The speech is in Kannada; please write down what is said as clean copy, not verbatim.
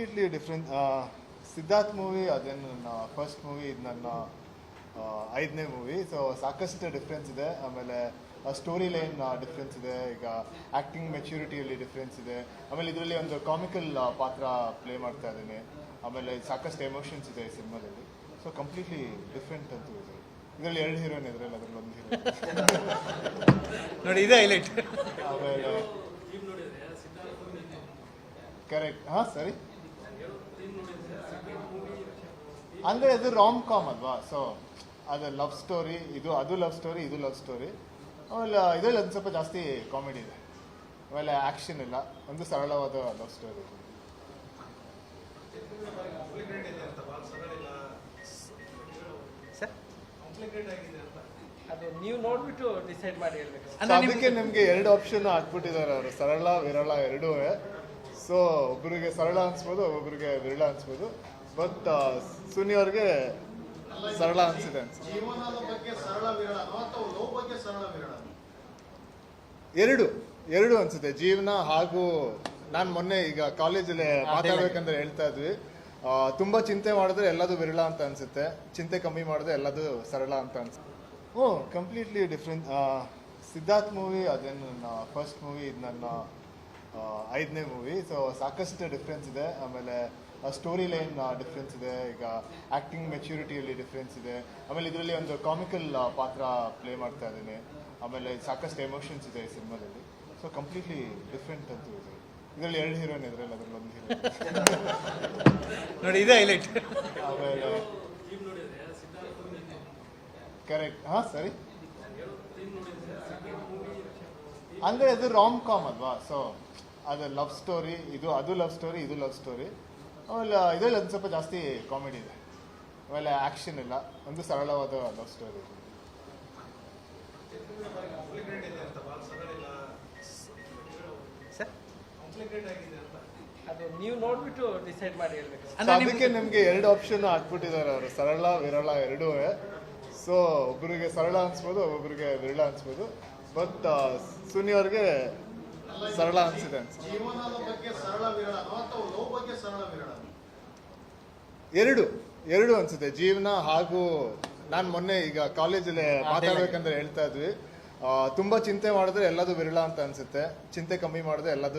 Completely different. ಸಿದ್ಧಾರ್ಥ್ ಮೂವಿ ಅದೇನು ನನ್ನ ಫಸ್ಟ್ ಮೂವಿ, ಇದು ನನ್ನ 5ನೇ ಮೂವಿ. ಸೊ ಸಾಕಷ್ಟು ಡಿಫ್ರೆನ್ಸ್ ಇದೆ. ಆಮೇಲೆ ಸ್ಟೋರಿ ಲೈನ್ ಡಿಫ್ರೆನ್ಸ್ ಇದೆ. ಈಗ ಆ್ಯಕ್ಟಿಂಗ್ ಮೆಚ್ಯೂರಿಟಿಯಲ್ಲಿ ಡಿಫ್ರೆನ್ಸ್ ಇದೆ. ಆಮೇಲೆ ಇದರಲ್ಲಿ ಒಂದು ಕಾಮಿಕಲ್ ಪಾತ್ರ ಪ್ಲೇ ಮಾಡ್ತಾ ಇದ್ದೀನಿ. ಆಮೇಲೆ ಸಾಕಷ್ಟು ಎಮೋಷನ್ಸ್ ಇದೆ ಈ ಸಿನಿಮಾದಲ್ಲಿ. ಸೊ ಕಂಪ್ಲೀಟ್ಲಿ ಡಿಫ್ರೆಂಟ್ ಅಂತೂ ಇದೆ. ಇದರಲ್ಲಿ 2 ಹೀರೋಯಿನ್ ಇದ್ರಲ್ಲಿ, ಅದ್ರಲ್ಲಿ ಒಂದು ಹೀರೋಯಿನ್ ನೋಡಿ, ಇದೆ ಹೈಲೈಟ್. ಆಮೇಲೆ ಕರೆಕ್ಟ್. ಹಾಂ, ಸರಿ. ಅಂದರೆ ಅದು ರಾಮ್ ಕಾಮ್ ಅಲ್ವಾ? ಸೊ ಅದು ಲವ್ ಸ್ಟೋರಿ, ಅದು ಲವ್ ಸ್ಟೋರಿ, ಇದು ಲವ್ ಸ್ಟೋರಿ. ಆಮೇಲೆ ಇದರಲ್ಲಿ ಒಂದು ಸ್ವಲ್ಪ ಜಾಸ್ತಿ ಕಾಮಿಡಿ ಇದೆ. ಆಮೇಲೆ ಆ್ಯಕ್ಷನ್ ಇಲ್ಲ, ಒಂದು ಸರಳವಾದ ಲವ್ ಸ್ಟೋರಿ. ಅದು ನೀವು ನೋಡ್ಬಿಟ್ಟು ಡಿಸೈಡ್ ಮಾಡಿ ಹೇಳ್ಬೇಕು. ಅದಕ್ಕೆ ನಿಮಗೆ 2 ಆಪ್ಷನ್ ಹಾಕ್ಬಿಟ್ಟಿದ್ದಾರೆ ಅವರು, ಸರಳ ವಿರಳ ಎರಡೂ. ಸೊ ಒಬ್ಬರಿಗೆ ಸರಳ ಅನ್ಸ್ಬೋದು, ಒಬ್ಬೊಬ್ಬರಿಗೆ ವಿರಳ ಅನ್ಸ್ಬೋದು. ಬಟ್ ಸುನಿ ಅವ್ರಿಗೆ ಸರಳ ಅನ್ಸಿದೆ ಜೀವನದ ಬಗ್ಗೆ ಸರಳ ವಿರಳ ಅಥವಾ ಲವ್ ಬಗ್ಗೆ ಸರಳ ವಿರಳ? ಎರಡು ಅನ್ಸುತ್ತೆ. ಜೀವನ ಹಾಗೂ ನಾನು ಮೊನ್ನೆ ಈಗ ಕಾಲೇಜಲ್ಲಿ ಮಾತಾಡ್ಬೇಕಂದ್ರೆ ಹೇಳ್ತಾ ಇದ್ವಿ, ತುಂಬ ಚಿಂತೆ ಮಾಡಿದ್ರೆ ಎಲ್ಲದೂ ವಿರಳ ಅಂತ ಅನ್ಸುತ್ತೆ, ಚಿಂತೆ ಕಮ್ಮಿ ಮಾಡಿದ್ರೆ ಎಲ್ಲದೂ ಸರಳ ಅಂತ ಅನ್ಸುತ್ತೆ. Completely different. ಸಿದ್ಧಾರ್ಥ್ ಮೂವಿ ಅದೇನು ನನ್ನ ಫಸ್ಟ್ ಮೂವಿ, ಇದು ನನ್ನ 5ನೇ ಮೂವಿ. ಸೊ ಸಾಕಷ್ಟು ಡಿಫ್ರೆನ್ಸ್ ಇದೆ. ಆಮೇಲೆ ಸ್ಟೋರಿ ಲೈನ್ ಡಿಫ್ರೆನ್ಸ್ ಇದೆ. ಈಗ ಆ್ಯಕ್ಟಿಂಗ್ ಮೆಚ್ಯೂರಿಟಿಯಲ್ಲಿ ಡಿಫ್ರೆನ್ಸ್ ಇದೆ. ಆಮೇಲೆ ಇದರಲ್ಲಿ ಒಂದು ಕಾಮಿಕಲ್ ಪಾತ್ರ ಪ್ಲೇ ಮಾಡ್ತಾ ಇದ್ದೀನಿ. ಆಮೇಲೆ ಸಾಕಷ್ಟು ಎಮೋಷನ್ಸ್ ಇದೆ ಈ ಸಿನಿಮಾದಲ್ಲಿ. ಸೊ ಕಂಪ್ಲೀಟ್ಲಿ ಡಿಫ್ರೆಂಟ್ ಅಂತೂ ಇದೆ. ಇದರಲ್ಲಿ 2 ಹೀರೋಯಿನ್ ಇದ್ರಲ್ಲಿ, ಅದ್ರಲ್ಲಿ ಒಂದು ಹೀರೋಯಿನ್ ನೋಡಿ, ಇದೆ ಹೈಲೈಟ್. ಆಮೇಲೆ ಕರೆಕ್ಟ್. ಹಾಂ, ಸರಿ. ಅಂದರೆ ಅದು ರಾಮ್ ಕಾಮ್ ಅಲ್ವಾ? ಸೊ ಅದು ಲವ್ ಸ್ಟೋರಿ, ಅದು ಲವ್ ಸ್ಟೋರಿ, ಇದು ಲವ್ ಸ್ಟೋರಿ. ಆಮೇಲೆ ಇದರಲ್ಲಿ ಒಂದು ಸ್ವಲ್ಪ ಜಾಸ್ತಿ ಕಾಮಿಡಿ ಇದೆ. ಆಮೇಲೆ ಆ್ಯಕ್ಷನ್ ಇಲ್ಲ, ಒಂದು ಸರಳವಾದ ಲವ್ ಸ್ಟೋರಿ. ಅದು ನೀವು ನೋಡ್ಬಿಟ್ಟು ಡಿಸೈಡ್ ಮಾಡಿ ಹೇಳ್ಬೇಕು. ಅದಕ್ಕೆ ನಿಮಗೆ 2 ಆಪ್ಷನ್ ಹಾಕ್ಬಿಟ್ಟಿದ್ದಾರೆ ಅವರು, ಸರಳ ವಿರಳ ಎರಡೂ. ಸೊ ಒಬ್ಬರಿಗೆ ಸರಳ ಅನ್ಸ್ಬೋದು, ಒಬ್ಬೊಬ್ಬರಿಗೆ ವಿರಳ ಅನ್ಸ್ಬೋದು. ಬಟ್ ಸುನಿ ಅವ್ರಿಗೆ ಸರಳ ಅನ್ಸಿದೆ ಜೀವನದ ಬಗ್ಗೆ ಸರಳ ವಿರಳ ಅಥವಾ ಲವ್ ಬಗ್ಗೆ ಸರಳ ವಿರಳ? ಎರಡು ಅನ್ಸುತ್ತೆ. ಜೀವನ ಹಾಗೂ ನಾನು ಮೊನ್ನೆ ಈಗ ಕಾಲೇಜಲ್ಲಿ ಮಾತಾಡ್ಬೇಕಂದ್ರೆ ಹೇಳ್ತಾ ಇದ್ವಿ, ತುಂಬ ಚಿಂತೆ ಮಾಡಿದ್ರೆ ಎಲ್ಲದೂ ವಿರಳ ಅಂತ ಅನ್ಸುತ್ತೆ, ಚಿಂತೆ ಕಮ್ಮಿ ಮಾಡಿದ್ರೆ ಎಲ್ಲದೂ